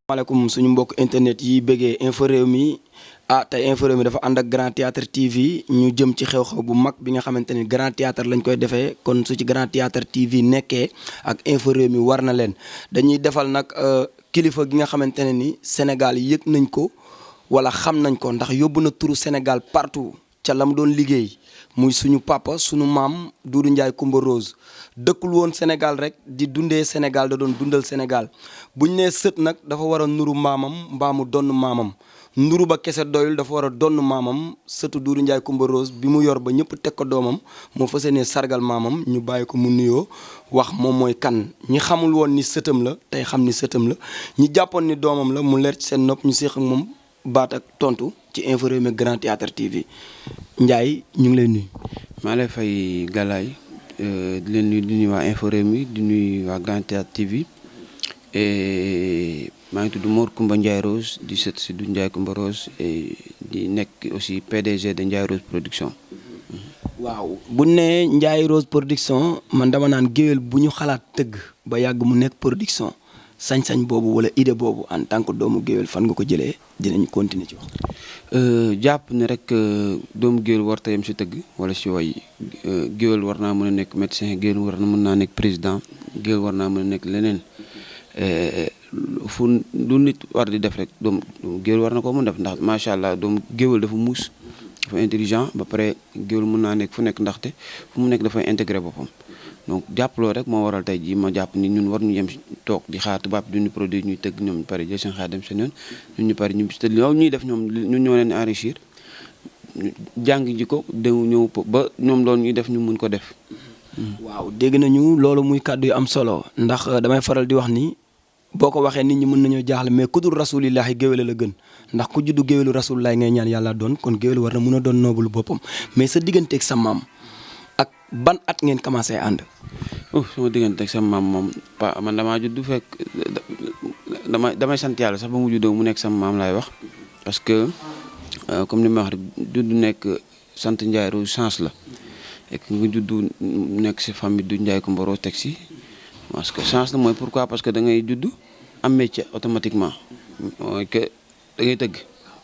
maaleykum suñu mbokk internet yi bëggee Infos Rewmi tey Infos Rewmi dafa ànd ak Grand Théâtre TV ñu jëm ci xew-xew bu mag bi nga xamante ni Grand Théâtre lañ koy defee kon su ci Grand Théâtre TV nekkee ak Infos Rewmi war na leen dañuy defal nag kilifa gi nga xamante ne ni Sénégal yëg nañ ko wala xam nañ ko ndax yóbbu na turu Sénégal partout ca la mu doon liggéey muy suñu papa suñu maam Doudou Ndiaye Coumba Rose dëkkul woon Sénégal rek di dundee Sénégal da doon dundal Sénégal buñ nee sët nag dafa war a nuru maamam mbaamu donn maamam nuru ba kese doyul dafa war a donn maamam sëtu Doudou Ndiaye Coumba Rose bi mu yor ba ñëpp teg ko doomam moo fas yéenee sargal maamam ñu bàyyi ko mu nuyoo wax moom mooy kan ñi xamul woon ni sëtam la tey xam ni sëtam la ñi jàppoon ni doomam la mu leer ci seen nopp ñu séq ak moom baat ak tontu ci Infos Rewmi Grand Théâtre TV Ndiaye ñu ngi lay nuyu. maa lay fay Galaye di leen nuyu di nuyu waa Infos Rewmi di nuyu waa Grand Théâtre TV et maa ngi tudd Mor Coumba Ndiaye Rose di sët si Doudou Ndiaye Coumba Rose et di nekk aussi PDG de Ndiaye Rose Production. waaw bu ne Ndiaye Rose Production man dama naan géwél bu ñu xalaat tëgg ba yàgg mu nekk production sañ-sañ boobu wala idée boobu en tant que doomu géwél fan nga ko jëlee dinañ continuer ci wax. jàpp ne rek doomu géwél war ta yem si tëgg wala si way géwél war naa mën a nekk médecin géwél war na mën naa nekk président géwél war naa mën a nekk leneen fu lu nit war di def rek doomu géwél war na ko mën def ndax macha allah doomu géwél dafa muus dafa intelligent ba pare géwél mën naa nekk fu nekk ndaxte fu mu nekk dafay intégré boppam donc jàppaloo rek moo waral tey jii ma jàpp ni ñun war ñu yem toog di xaar tubaab du ñu produit ñuy tëgg ñoom ñu pare jël seen xaar dem seen yoon ñun ñu pare ñu te loolu ñuy def ñoom ñun ñoo leen enrichir jàng ji ko déw ñëw ba ñoom loolu ñuy def ñu mun ko def. waaw dégg nañu loolu muy kàddu yu am solo ndax damay faral di wax ni boo ko waxee nit ñi mën nañoo jaaxle mais ku dul rasulillahi géwél la gën ndax ku juddu géwélu rasulillahi ngay ñaan yàlla doon kon géwél war na mën a doon noobulu boppam mais sa digganteeg sa maam ak ban at ngeen commencé ànd. sama digganteeg sa maam moom man damaa judd fekk damay sant yàlla sax ba mu juddoo mu nekk sama maam laay wax parce que comme ni ma wax rek judd nekk sant Ndiaye Rose chance la et que nga judd nekk si famille du Ndiaye Coumba Rose teg si parce que chance la mooy pourquoi parce que da ngay judd am métier automatiquement mooy que da ngay tëgg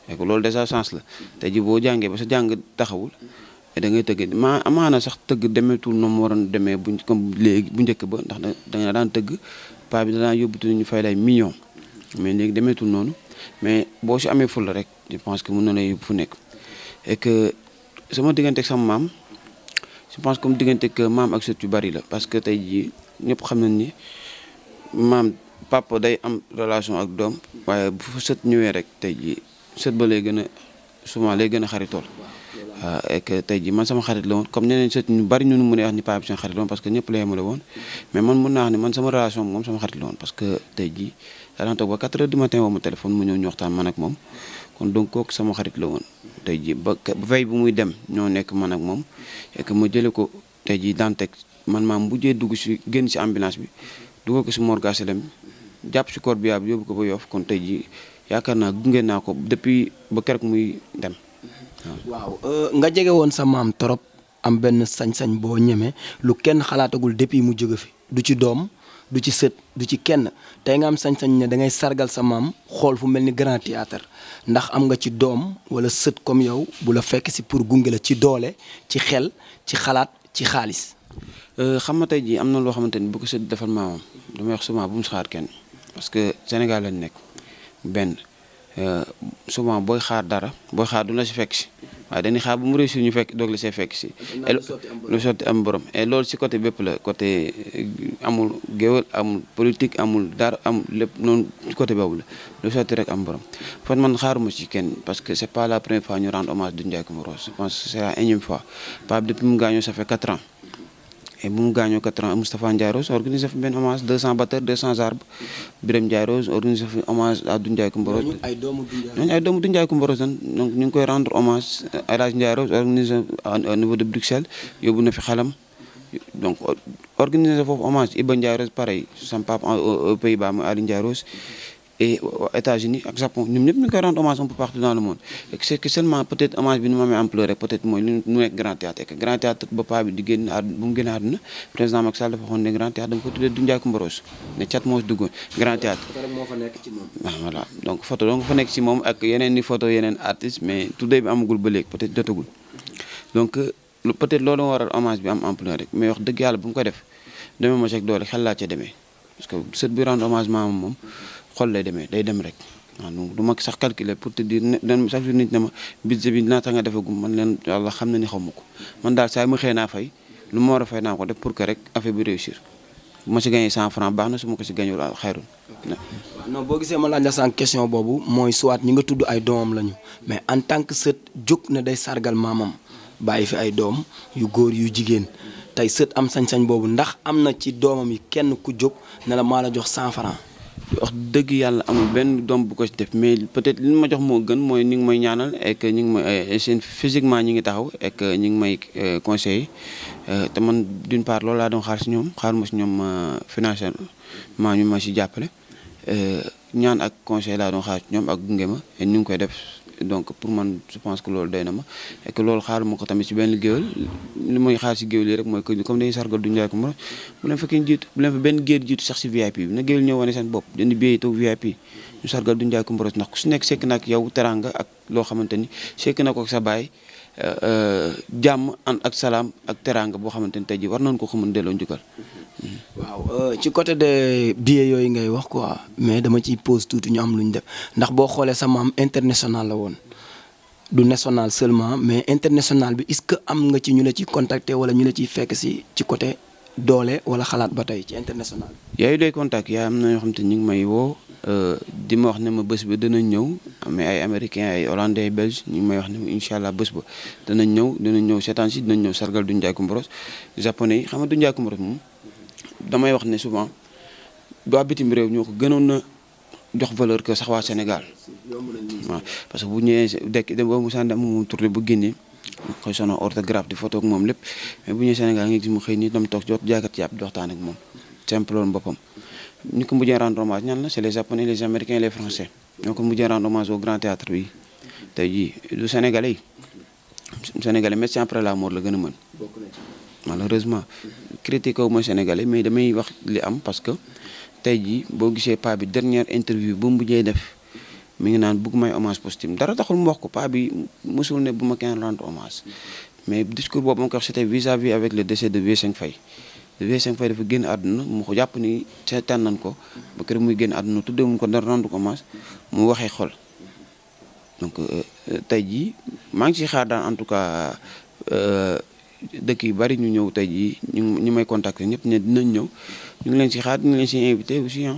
et que loolu déjà chance la tey ji boo jàngee ba sa jàng taxawul da ngay tëgg amaana sax tëgg demeetul noonu mu waroon demee buñ comme léegi bu njëkk ba ndax da nga daan tëgg paa bi danaa yóbbutu ñu fay lay millions mais léegi demeetul noonu mais boo si amee ful rek je pense que mën na lay yóbbu fu nekk et que sama diggante ak sama maam je pense comme diggante ak maam ak sët yu bari la parce que tey jii ñëpp xam nañ ni maam papa day am relation ak doom waaye bu fa sët ñëwee rek tey jii sët ba lay gën a souvent lay gën a xaritool et que tey jii man sama xarit la woon comme ñeneen sët ñu bari ñu mën a wax ni paa bi seen xarit la woon parce que ñëpp la yemale woon mais man mën naa wax ni man sama relation moom sama xarit la woon parce que tey jii daan toog ba 4 heures du matin woo ma téléphone mu ñëw ñu waxtaan man ak moom kon donc kooku sama xarit la woon tey jii ba veille bu muy dem ñoo nekk man ak moom et que ma jëlee ko tey jii daan teg man maa mujjee dugg si génn si ambulance bi dugal ko si morgue HLM jàpp si corps bi yóbbu ko ba Yoff kon tey jii yaakaar naa gunge naa ko depuis ba keroog muy dem. waaw nga jege woon sa maam trop am benn sañ-sañ boo ñeme lu kenn xalaatagul depuis mu jóge fi du ci doom du ci sët du ci kenn tey nga am sañ-sañ ne da ngay sargal sa maam xool fu mel ni Grand Théâtre ndax am nga ci doom wala sët comme yow bu la fekk si pour gunge la ci doole ci xel ci xalaat ci xaalis. xam nga tey jii am na loo xamante ni bu ko sët defal maamam damay wax souvent bu mu xaar kenn parce que Sénégal lañ nekk benn. souvent booy xaar dara booy xaar du la si fekk si waaye dañuy xaar bu mu réussir ñu fekk doog la see fekk si lu sotti am borom et loolu si côté bépp la côté amul géwél amul politique amul dara amul lépp noonu ci côté boobu la lu sotti rek am borom fan man xaaruma ci kenn parce que c'est pas la première fois ñu rendre hommage Doudou Ndiaye Coumba Rose je pense que c'est la énième fois Pape depuis mu gaañoo ça fait 4 ans et bu mu gaañoo 4 ans Moustapha Ndiaye Rose organisé fi benn hommage 200 batteurs 200 arbres Birame Ndiaye Rose organisé fi hommage à Doudou Ndiaye Coumba Rose. ñooñu ay doomu Doudou Ndiaye Coumba Rose donc ñu ngi koy rendre hommage à El Hadj Ndiaye Rose organisé au niveau de Bruxelles yóbbu na fi xalam donc organisé foofu hommage Iba Ndiaye Rose pareil sama papa aux Pays-Bas mooy Ali Ndiaye Rose et aux États-Unis ak Japon ñoom ñëpp ñu koy rendre hommage un peu partout dans le monde et c'est que seulement peut-être hommage bi nu ma amee ampleur rek peut-être mooy lu nekk Grand Théâtre et que Grand Théâtre ba paa bi di génn àdduna bu mu génn àdduna président Macky Sall dafa waxoon ne Grand Théâtre da nga ko tuddee Doudou Ndiaye Coumba Rose ne cat moo si duggoon Grand Théâtre voilà donc photo donc fa nekk ci moom ak yeneen ni photo yeneen artistes mais tuddee bi amagul ba léegi peut-être jotagul donc peut-être loolu waral hommage bi am ampleur rek mais wax dëgg yàlla bu mu ko def demee ma ceg doole xel laa ca demee parce que sët bi rendre hommage maamam moom xol lay demee day dem rek waaw donc du ma sax calculer pour te dire ne chaque jour nit ne ma budget bi dinaa tax nga defagum man leen yàlla xam na ni xaw ma ko man daal saa mu xëy naa fay lu ma war a fay naa ko def pour que rek affaire bi réussir bu ma si gagné 100 francs baax na su ma ko si gagné wala xayrun. non boo gisee ma laaj la sànq question boobu mooy soit ñi nga tudd ay doomam lañu mais en tant que sët jóg na day sargal maamam bàyyi fi ay doom yu góor yu jigéen tey sët am sañ-sañ boobu ndax am na ci doomam yi kenn ku jóg ne la maa la jox 100 francs. wax dëgg yàlla amul benn doom bu ko ci def mais peut-être li ma jox moo gën mooy ñi ngi may ñaanal et que ñi ngi may seen physiquement ñi ngi taxaw et que ñi ngi may conseiller te man d'une part loolu laa doon xaar si ñoom xaaruma si ñoom financièrement ñu ma si jàppale ñaan ak conseil laa doon xaar si ñoom ak gunge ma et ñu ngi koy def donc pour man je pense que loolu doy na ma et que loolu xaaruma ko tamit si benn géwél li may xaar si géwél yi rek mooy que comme dañuy sargal Doudou Ndiaye Coumba bu leen fekkee jiitu bu leen fa benn géer jiitu sax si VIP bi na géwél ñëw wane seen bopp jënd billet toog VIP ñu sargal Doudou Ndiaye Coumba ndax ku si nekk sekk na ak yow teranga ak loo xamante ni sekk na ko ak sa baay jàmm ànd ak salaam ak teranga boo xamante ni tey jii war nañ ko mën delloo njukkal. waaw ci côté de billets yooyu ngay wax quoi mais dama ciy pause tuuti ñu am lu ñu def ndax boo xoolee sa maam international la woon du national seulement mais international bi est-ce que am nga ci ñu la ciy contacter wala ñu la ciy fekk si ci côté doole wala xalaat ba tey ci international bi. yaayu doy contact yaa am na ñoo xam te ñu ngi may woo di ma wax ne ma bés ba danañ ñëw mais ay américains ay hollandais ay belges ñu ngi may wax ne ma incha allah bés ba danañ ñëw seetaan si dinañ ñëw sargal Doudou Ndiaye Coumba japonais yi xam nga Doudou Ndiaye Coumba moom. damay wax ne souvent waa bitim réew ñoo ko gënoon na jox valeur que sax waa Sénégal waaw parce que bu ñëwee dekk dem ba mu sànni moom tourné bu génnee koy sono orthographe di photo ak moom lépp mais bu ñëwee Sénégal nga gis mu xëy nii dam toog jot jaaykat yàpp di waxtaan ak moom simple loolu boppam ñu ko mujjee rendre hommage ñan la c'est les japonais les américains les français ñoo ko mujjee rendre hommage au grand théâtre bi tey jii du sénégalais médecin après la mort la gën a mën malheureusement critiqué wu ma sénégalais mais damay wax li am parce que tey jii boo gisee paa bi dernière interview bu mu mujjee def mi ngi naan bëgg may hommage posthume dara taxul mu wax ko paa bi mosul ne bu ma kenn rendre hommage mais discours boobu ma ko wax c'était vis-à-vis avec le décès de Vieux Seng Faye dafa génn àdduna mu ko jàpp ni seetaan nañ ko ba kër muy génn àdduna tuddee mu ko dara rendre hommage mu waxee xol donc tey jii maa ngi ci xaar daan en tout cas dëkk yu bari ñu ñëw tey jii ñu may contacter ñëpp ne dinañ ñëw ñu ngi leen ci xaar ñu ngi leen ci invité aussi ah.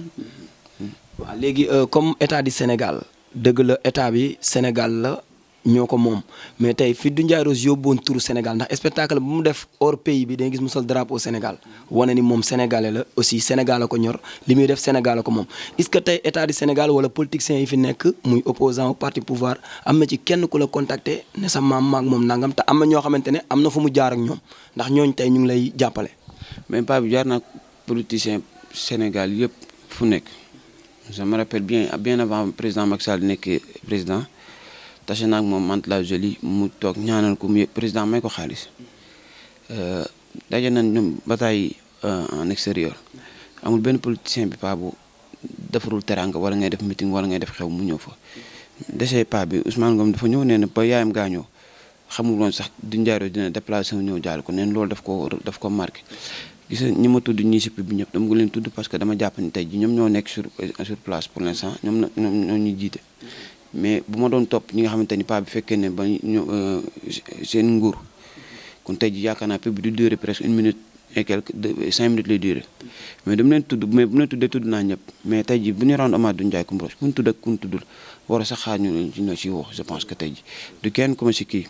waaw léegi comme état du Sénégal dëgg la état bi Sénégal la ñoo ko moom mais tey fi Doudou Ndiaye Rose yóbboon turu Sénégal ndax spectacle bu mu def hors pays bi dañuy gis mu sol drapeau Sénégal wane ni moom sénégalais la aussi Sénégal la ko ñor li muy def Sénégal la ko moom est-ce que tey état du Sénégal wala politiciens yi fi nekk muy opposant au parti pouvoir am na ci kenn ku la contacter ne sa maam maag moom nangam te am na ñoo xamante ne am na fu mu jaar ak ñoom ndax ñooñu tey ñu ngi lay jàppale. mais paa bi jaar na politicien Sénégal yëpp fu nekk je me rappelle bien avant président Macky Sall nekk président. tase naag moom Mantes la Jolie mu toog ñaanal ko mu président may ko xaalis daje nañ ñoom bataille en extérieur amul benn politicien bi paa bu defarul teranga wala ngay def meeting wala ngay def xew mu ñëw fa. dese paa bi Ousmane Ngom dafa ñëw nee na ba yaayam gaañoo xamul woon sax Doudou Ndiaye Rose dina déplacé ñëw jaal ko neen loolu daf ko marqué. gis nga ñi ma tudd ñii si pub bi ñëpp dama ko leen tudd parce que dama jàpp ni tey ji ñoom ñoo nekk sur place pour l'instant ñoom ñoo ñuy jiite. mais bu ma doon topp ñi nga xamante ni paa bi fekkee ne ba ñu seen nguur kon tey ji yaakaar naa pub bi du durer presque 1 minute et quelque 5 minutes lay durer mais dama leen tudd mais bu leen tuddee tudd naa ñëpp mais tey ji bu ñu rendre hommage Doudou Ndiaye Coumba Rose ku ñu tudd ak ku ñu tuddul war a sax xaar ñu ci wax je pense que tey ji du kenn comme si kii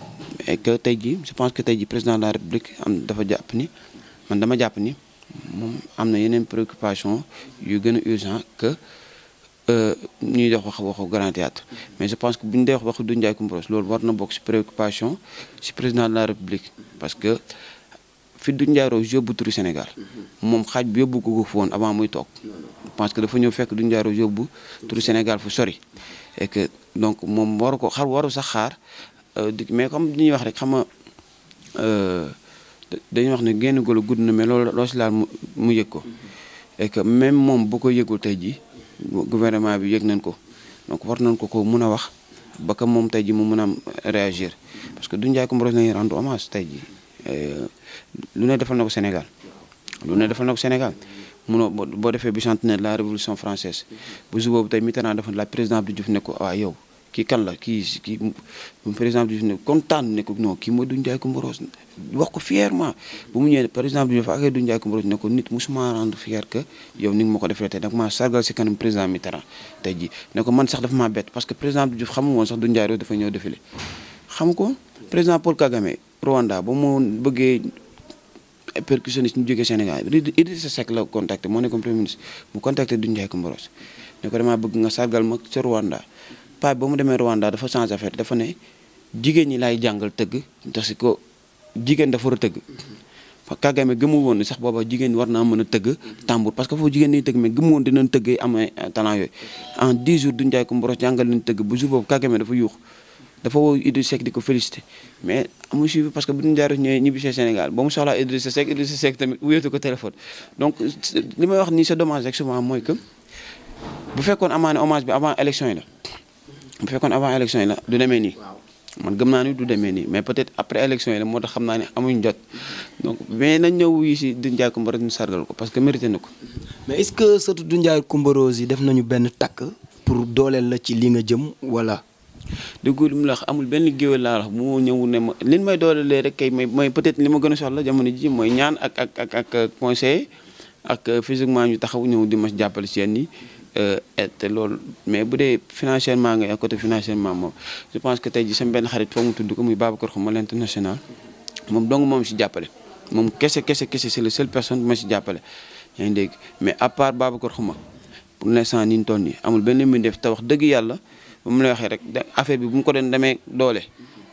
et que tey ji je pense que tey ji président de la République dafa jàpp ni man dama jàpp ni moom am na yeneen préoccupation yu gën a urgent que ñuy dox waxu Grand Théâtre mais je pense que bu ñu dee wax waxu Doudou Ndiaye Coumba Rose loolu war na bokk ci préoccupation ci président de la République parce que fi Doudou Ndiaye Rose yóbbu turu Sénégal moom xaaj bi yóbbu ko fa woon avant muy toog pense que dafa ñëw fekk Doudou Ndiaye Rose yóbbu turu Sénégal fu sori et que donc moom waru sax xaar mais comme li ñuy wax rek xam nga dañuy wax ne génn golo gudd na mais loolu loo si laal mu yëg ko et que même moom bu ko yëgul tey ji gouvernement bi yëg nañ ko donc war nañ ko mun a wax ba que moom tey ji mu mun a am réagir parce que Doudou Ndiaye Coumba Rose lañuy rendre hommage tey ji lu ne defal na ko Sénégal munoo boo defee bicentenaire de la révolution française bu jour boobu tey Mitterrand dafa la président Abdou Diouf ne ko waaw yow kii kan la kii président Abdou Diouf ne kontaan ne ko non kii mooy Doudou Ndiaye Coumba Rose wax ko fièrement bu mu ñëwee président Abdou Diouf ak Doudou Ndiaye Coumba Rose ne ko nit musuma rendre fier que yow ni nga ma ko defee tey nag maa sargal si kanam président Mitterrand tey ji ne ko man sax dafa maa bett parce que président Abdou Diouf xamu woon sax Doudou Ndiaye Rose dafa ñëw défilé xamu ko président Paul Kagame Rwanda ba mu bëggee percussionniste ñu jógee Sénégal Idrissa Seck la contacté moo nekkoon premier ministre mu contacté Doudou Ndiaye Coumba Rose ne ko damaa bëgg nga sargal ma ca Rwanda paa ba mu demee Rwanda dafa changé affaire dafa ne jigéen ñi laay jàngal tëgg parce que jigéen dafa war a tëgg Kagame gëmu woon ne sax booba jigéen war naa mën a tëgg tambour parce que foofu jigéen ñi tëgg mais gëmu woon dinañ tëgg am talent yooyu en 10 jours Doudou Ndiaye Coumba Rose jàngal leen tëgg bu jour boobu Kagame dafa yuux dafa woo Idrissa Seck di ko félicité mais amuñu suivi parce que bu ñu Ndiaye Rose ñëwee ñibbisee Sénégal ba mu soxlaa Idrissa Seck tamit wuyatu ko téléphone donc li may wax nii c'est dommage rek souvent mooy que bu fekkoon amaane hommage bi avant élection yi la du demee nii man gëm naa ni du demee nii mais peut-être après élection yi la moo tax xam naa ne amuñ jot donc mais nañ ñëw wuyu si Doudou Ndiaye Coumba Rose ñu sargal ko parce que mérité na ko. mais est-ce que surtout Doudou Ndiaye Coumba Rose yi def nañu benn takk pour dooleel la ci li nga jëm wala. dëgg li mu la wax amul benn géwél laa wax mu ñëw ne ma li may doolelee rek kay mooy peut-être li ma gën a soxla jamono ji mooy ñaan ak conseiller ak physiquement ñu taxaw ñëw di ma jàppale si yenn yi te loolu mais bu dee financièrement nga côté financièrement moom je pense que tey ji sama benn xarit foog mu tudd ko muy Babacar Xuma l'international moom dong moom si jàppale moom kese c'est la seule personne bu ma si jàppale yaa ngi dégg mais à part Babacar Xuma pour l'instant ni ñu toll nii amul benn mbir def te wax dëgg yàlla ba mu lay waxee rek affaire bi bu mu ko doon demee doole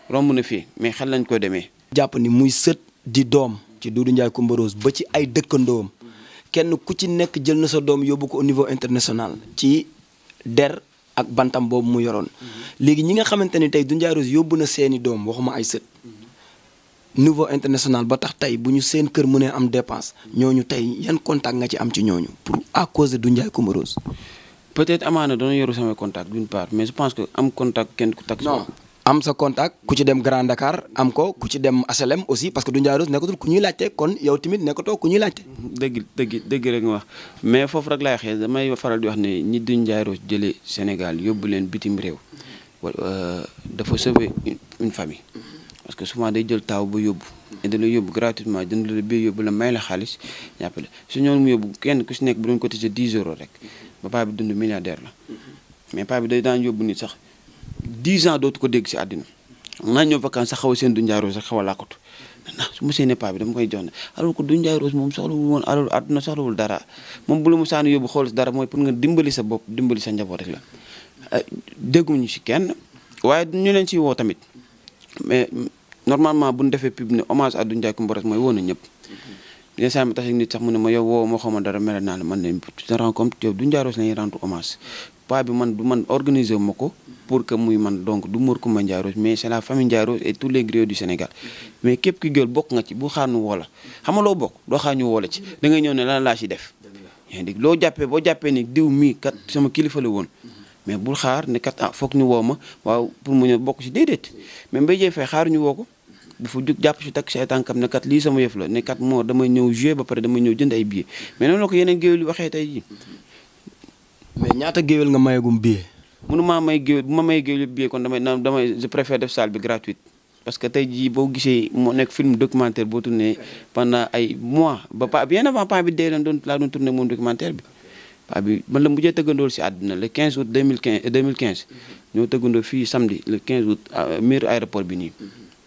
romb na fii mais xel lañ ko demee. jàpp ni muy sët di doom ci Doudou Ndiaye Coumba Rose ba ci ay dëkkandoom kenn ku ci nekk jël na sa doom yóbbu ko au niveau international ci der ak bantam boobu mu yoroon léegi ñi nga xamante ni tey Doudou Ndiaye Rose yóbbu na seeni doom waxuma ay sët niveau international ba tax tey bu ñu seen kër mënee am dépense ñooñu tey yan contact nga ci am ci ñooñu pour à cause de Doudou Ndiaye Coumba Rose. peut-être amaana doona yoru samay contact d'une part mais je pense que am contact kenn ku takk. non am sa contact ku ci dem Grand Dakar am ko ku ci dem HLM aussi parce que Doudou Ndiaye Rose nekkatul ku ñuy laajte kon yow tamit nekkatoo ku ñuy laajte. dëgg rek nga wax mais foofu rek laay waxee damay faral di wax ne ñi Doudou Ndiaye Rose jëlee Sénégal yóbbu leen bitim réew dafa sauver une famille. parce que souvent day jël taaw ba yóbbu et da lay yóbbu gratuitement jënd la biir yóbbu la may la xaalis jàppale su ñoom mu yóbbu kenn ku si nekk bu doon cotiser 10 euros rek ba paa bi dund milliardaire la mais paa bi day daan yóbbu nit sax 10 ans dootu ko dégg si àddina naa ñëw vacances sax xaw a seen Doudou Ndiaye Rose sax xaw a làkkatu ndax su ma seenee paa bi dama koy jox ne alors que Doudou Ndiaye Rose moom soxlawul woon alors àdduna soxlawul dara moom bu la mu saani yóbbu xool dara mooy pour nga dimbali sa bopp dimbali sa njaboot rek la dégguñu si kenn waaye ñu leen ciy woo tamit mais normalement bu ñu defee pub ne hommage à Doudou Ndiaye Coumba Rose mooy woo na ñëpp yenn saa ma tax nit sax mu ne ma yow woo ma xawma dara mel naa la man ne tu te rends compte yow Doudou Ndiaye Rose lañuy rendre hommage pas bi man du man organiser ma ko pour que muy man donc du Mor Coumba Ndiaye Rose mais c'est la famille Ndiaye Rose et tous les griots du Sénégal mais képp ki gël bokk nga ci bu xaar nu woo la xam nga loo bokk doo xaar ñu woo la ci da ngay ñëw ne lan laa ci def yaa ngi loo jàppee boo jàppee ni diw mii kat sama kilifa la woon mais bul xaar ne kat ah foog ñu woo ma waaw pour mu ñëw bokk ci déedéet mais Mbaye Dièye Faye xaar ñu woo ko bu fa jóg jàpp ci takk ci ay tànkam ne kat lii sama yëf la ne kat moo damay ñëw jouer ba pare damay ñëw jënd ay billets mais noonu la ko yeneen géwél yi waxee tey jii. mais ñaata géwél nga mayagum billet. mënumaa may géwél bu ma may géwél billet kon damay je préfère def salle bi gratuite parce que tey jii boo gisee moo nekk film documentaire boo tourné pendant ay mois ba pa bien avant pa bi dee laa doon tourné moom documentaire bi pa bi man la mujjee tëggandool si àdduna le 15 août 2015 ñoo tëggandoo fii samedi le 15 août miir aéroport bi nii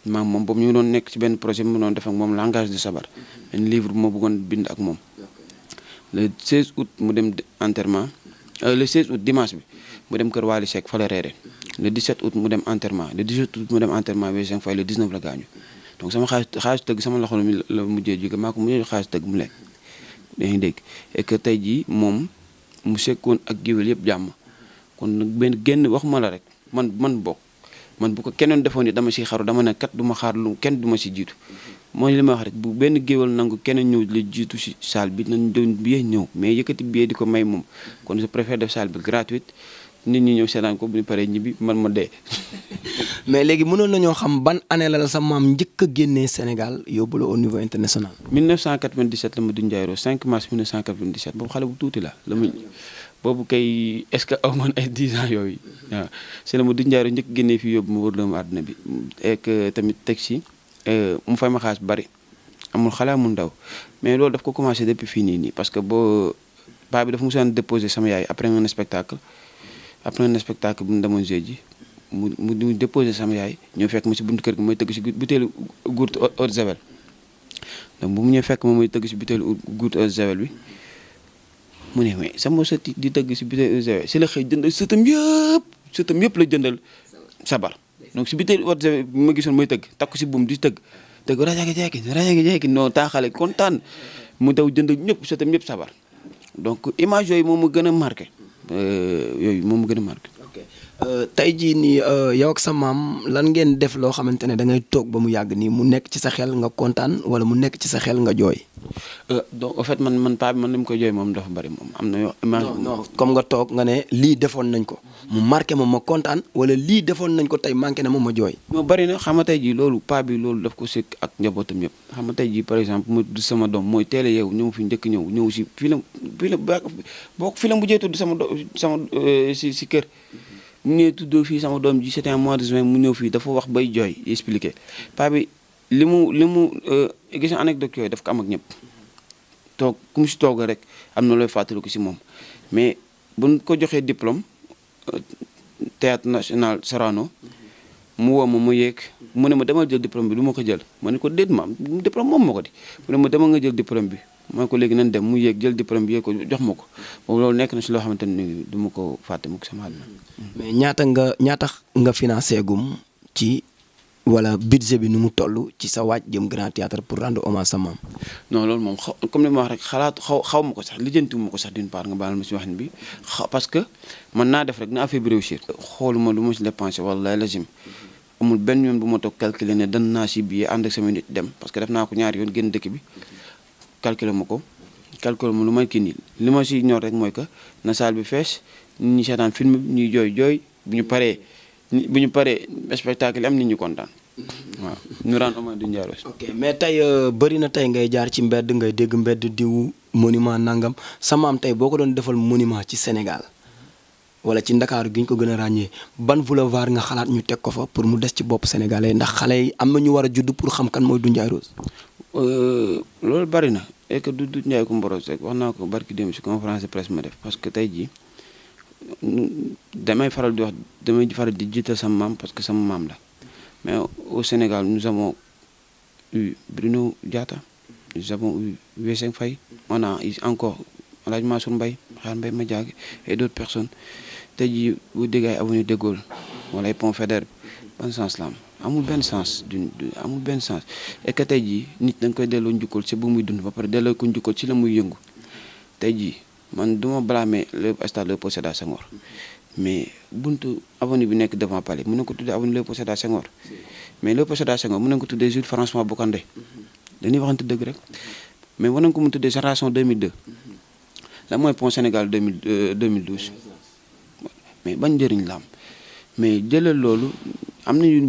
maam moom boobu ñu ngi doon nekk ci benn projet mu doon def ak moom langage de sabar benn livre bu ma bëggoon bind ak moom le 16 août mu dem enterrement le 16 août dimanche bi mu dem kër Wally Seck fa la reere le 17 août mu dem enterrement le 18 août mu dem enterrement Weeseng Faye le 19 la gaañu donc sama xaalis tëgg sama loxo la mujjee jóge maa ko mujjee xaalis tëgg mu lekk yaa ngi dégg et que tey jii moom mu sekkoon ak géwél yëpp jàmm kon nag benn génn waxuma la rek man bokk man bu ko keneen defoon ni dama si xaru dama ne kat du ma xaar lu kenn du ma si jiitu mooy li ma wax rek bu benn géwél nangu keneen ñëw la jiitu si salle bi nañ doon billet ñëw mais yëkkati billet di ko may moom kon je préfère def salle bi gratuite nit ñi ñëw seetaan ko bu ñu paree ñibbi man ma dee. mais léegi mënoon nañoo xam ban année la sa maam njëkk a génnee Sénégal yóbbu la au niveau international. 1997 la ma Doudou Ndiaye Rose 5 mars 1997 boobu xale bu tuuti la ma boobu kay est-ce que aw man ay 10 ans yooyu waaw c'est la ma Doudou Ndiaye Rose njëkk génnee fii yóbbu ma wër la ma àdduna bi et que tamit teg si mu fay ma xaas bari amul xale amul ndaw mais loolu daf ko commencé depuis fii nii parce que boo paa bi dafa musaan déposé sama yaay après un spectacle bu mu demoon jeu ji mu déposé sama yaay ñëw fekk ma si buntu kër gi mooy tëgg si butéelu goutte eau de javel donc bu mu ñëw fekk ma mooy tëgg si butéelu goutte eau de javel bi mu ne mais sama sët di tëgg si butéelu eau de javel si la xëy jëndal sëtam yëpp la jëndal sabar donc si butéelu eau de javel bi ma gisoon mooy tëgg takku si buum di tëgg rajo gi jekki non taaxale kontaan mu daw jëndal ñëpp sëtam yëpp sabar donc image yooyu moom mu gën a marqué tey jii nii yow ak sa maam lan ngeen def loo xamante ne da ngay toog ba mu yàgg nii mu nekk ci sa xel nga kontaan wala mu nekk ci sa xel nga jooy. donc en fait man paa bi man li mu koy jooy moom dafa bari moom am na yoo. non comme nga toog nga ne lii defoon nañ ko mu marqué ma kontaan wala lii defoon nañ ko tey manqué na ma jooy. moo bari na xam nga tey jii loolu paa bi loolu daf ko sekk ak njabootam yëpp xam nga tey jii par exemple mu du sama doom mooy teel a yeewu ñëw fi njëkk ñëw si fii la mujjee tudd sama si kër. mu ñëwee tuddoo fii sama doom ji c'était en mois de juin mu ñëw fii dafa wax bay jooy expliqué paa bi li mu gis nga anecdote yooyu daf ko am ak ñëpp toog ku mu si toog rek am na looy fàttali ko si moom mais buñ ko joxee diplôme théâtre national Sorano mu woo ma yéeg mu ne ma demal jël diplôme bi du ma ko jël ma ne ko déet ma diplôme moom ma ko di mu ne ma demal nga jël diplôme bi ma ko léegi nan dem mu yéeg jël diplôme bi yéeg ko jox ma ko boobu loolu nekk na si loo xamante ni du ma ko fàtte mu ko sama àdduna. mais ñaata nga financé gum ci wala budget bi nu mu toll ci sa waaj jëm Grand Théâtre pour rendre hommage sa maam. non loolu moom comme li ma wax rek xaw ma ko sax lijjantiwu ma ko sax d'une part nga baal ma si waxin bi parce que man naa def rek na affaire bi réussir. xooluma lu ma si dépensé wallahi lazim amul benn yoon bu ma toog calculer ne dan naa si billet ànd ak sama nit dem parce que def naa ko ñaari yoon génn dëkk bi calculer ma lu may kii nii li ma si ñor rek mooy que na salle bi fees nit ñi seetaan film bi ñuy jooy bu ñu paree spectacle yi am nit ñu kontaan waaw ñu rendre hommage Doudou Ndiaye Rose. ok mais tey bëri na tey ngay jaar ci mbedd ngay dégg mbedd diw monument nangam sa maam tey boo ko doon defal monument ci Sénégal wala ci Ndakaaru gi ñu ko gën a ràññee ban boulevard nga xalaat ñu teg ko fa pour mu des ci bopp sénégalais ndax xale yi am na ñu war a judd pour xam kan mooy Doudou Ndiaye Rose. loolu bari na et que Doudou Ndiaye Coumba Rose rek wax naa ko barki démb si conférence de presse ma def parce que tey jii damay faral di jiital sama maam parce que sama maam la mais au Sénégal nous avons eu Bruno Diatta nous avons eu Wesseng Faye on a encore El Hadj Mansour Mbaye Xaar Mbaye Madiaga et d'autres personnes tey jii bu déggee avenue de Gaulle wala ay pont Faidherbe ban sens la am amul benn sens amul benn sens et que tey jii nit da nga koy delloo njukkal ci bu muy dund ba pare delloo ko njukkal ci la muy yëngu tey jii man du ma blâmer le stade Léopold Sédar Senghor mais buntu avenue bi nekk devant Palais mën na ko tuddee avenue Léopold Sédar Senghor mais Léopold Sédar Senghor mën na ko tuddee Jules François Bocandé dañuy waxante dëgg rek mais war nañu ko mën tuddee génération 2002 la mooy pont Sénégal 2012 mais ban njëriñ la am mais jëlal loolu am na ñu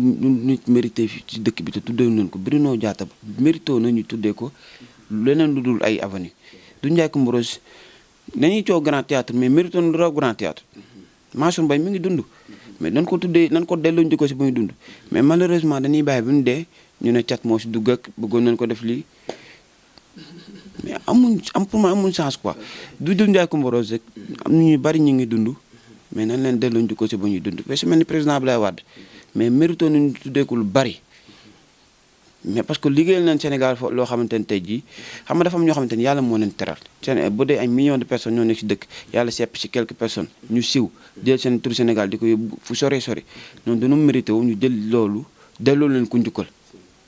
nit mérité fi ci dëkk bi te tuddee nañu ko Bruno Diatta mérito nañu tuddee ko leneen lu dul ay avenue Doudou Ndiaye Coumba Rose dañuy coow Grand Théâtre mais mérito na lu raw Grand Théâtre Mansour Mbaye mi ngi dund mais dañ ko tuddee nañ ko delloo ñu ko si ba muy dund mais malheureusement dañuy bàyyi ba ñu dee ñu ne cat moo si dugg ak bëggoon nañ ko def lii mais pour moi amuñ chance quoi Doudou Ndiaye Coumba Rose rek am na ñuy bari ñu ngi dund mais nañ leen delloo ñu ko si ba ñuy dund mais su mel ni président Abdoulaye Wade mais mérito nañu tuddee ko lu bari mais parce que liggéeyal nañ Sénégal loo xamante ne tey jii xam nga dafa am ñoo xamante ni yàlla moo leen teral bu dee ay millions de personnes ñoo nekk si dëkk yàlla sepp si quelques personnes ñu siw jël seen tur Sénégal di ko yóbbu fu sore noonu dañoo mérité wu ñu jël loolu delloo leen ko njukkal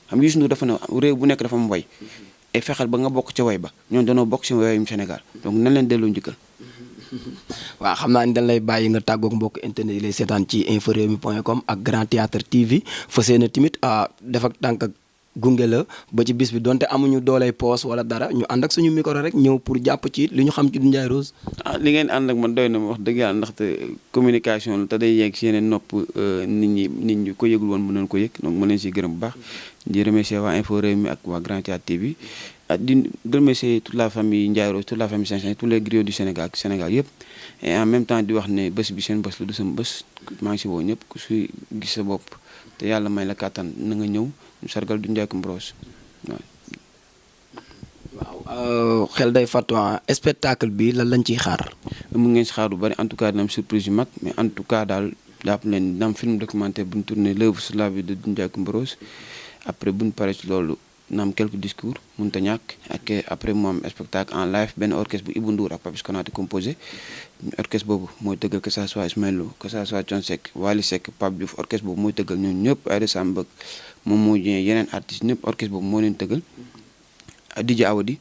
xam nga Youssou Ndour dafa ne réew bu nekk dafa am way et fexeel ba nga bokk ca way ba ñoom dañoo bokk si wayum Sénégal donc nañ leen delloo njukkal waaw xam naa ni dañ lay bàyyi nga tàggoog mbokk internet yi lay seetaan ci inforewmi.com ak Grand Théâtre TV fas yéene tamit def ak tànk ak gunge la ba ci bis bi donte amuñu dooley poos wala dara ñu ànd ak suñu micro rek ñëw pour jàpp ci li ñu xam ci Doudou Ndiaye Rose. li ngeen ànd ak man doy na ma wax dëgg yàlla ndaxte communication la te day yegg si yeneen nopp nit ñi ko yëgul woon mënoon ko yëg donc ma leen siy gërëm bu baax di remercier waa Info Rewmi ak waa Grand Théâtre TV di remercier toute la famille Ndiaye Rose toute la famille Saint-Saëns tous les griots du Sénégal yëpp et en même temps di wax ne bés bi seen bés la du sama bés maa ngi si woo ñëpp ku si gis sa bopp te yàlla may la kàttan na nga ñëw ñu sargal Doudou Ndiaye Coumba Rose waaw xel day fàttu spectacle bi lan lañ ciy xaar. mu ngeen si xaar bu bari en tout cas dina am surprise yu mag mais en tout cas daal jàpp leen dina am film documentaire bu ñu tourné l'œuvre sur la vie de Doudou Ndiaye Coumba Rose après bu ñu paree ci loolu na am quelques discours mënut a ñàkk ak après mu am spectacle en live benn orchestre bu Ibou Ndour ak Papis Konaté composé orchestre boobu mooy tëggal que ça soit Ismaël Lo que ça soit Thione Seck Wally Seck Pape Diouf orchestre boobu mooy tëggal ñoom ñëpp Aïda Samb ak moom moo jiyee yeneen artistes ñëpp orchestre boobu moo leen tëggal DJ Awadi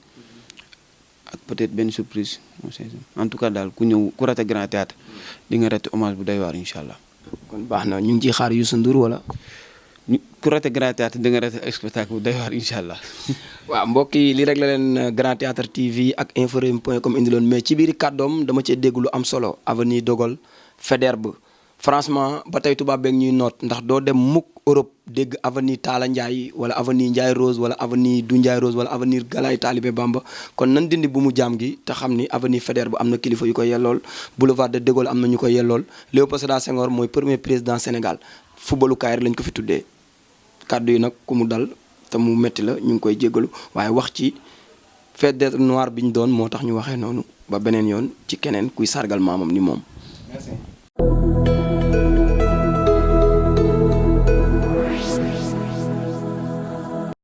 ak peut-être benn surprise en tout cas daal ku ñëw ku raté Grand Théâtre di nga raté hommage bu doy waar incha allah. kon baax na ñu ngi ciy xaar Youssou Ndour wala. ku raté Grand Théâtre di nga raté spectacle bu doy waar incha allah. waaw mbokk yi lii rek la leen Grand Théâtre TV ak inforewmi.com indiloon mais ci biir kàddoom dama cee dégg lu am solo avenue de Gaulle Faidherbe franchement ba tey tubaab beeg ñuy noot ndax doo dem mukk Europe dégg avenue Talla Ndiaye wala avenue Ndiaye Rose wala avenue Doudou Ndiaye Rose wala avenue Galaye Talibé Bamba kon nan dindi bu mu jaam gi te xam ni avenue Faidherbe am na kilifa yu ko yellool boulevard de Gaulle am na ñu ko yellool Léopold Sédar Senghor mooy premier président Sénégal footballukaay rek lañ ko fi tuddee kàddu yi nag ku mu dal te mu métti la ñu ngi koy jéggalu waaye wax ci fête des noirs bi ñu doon moo tax ñu waxee noonu ba beneen yoon ci keneen kuy sargal maamam ni moom. Merci.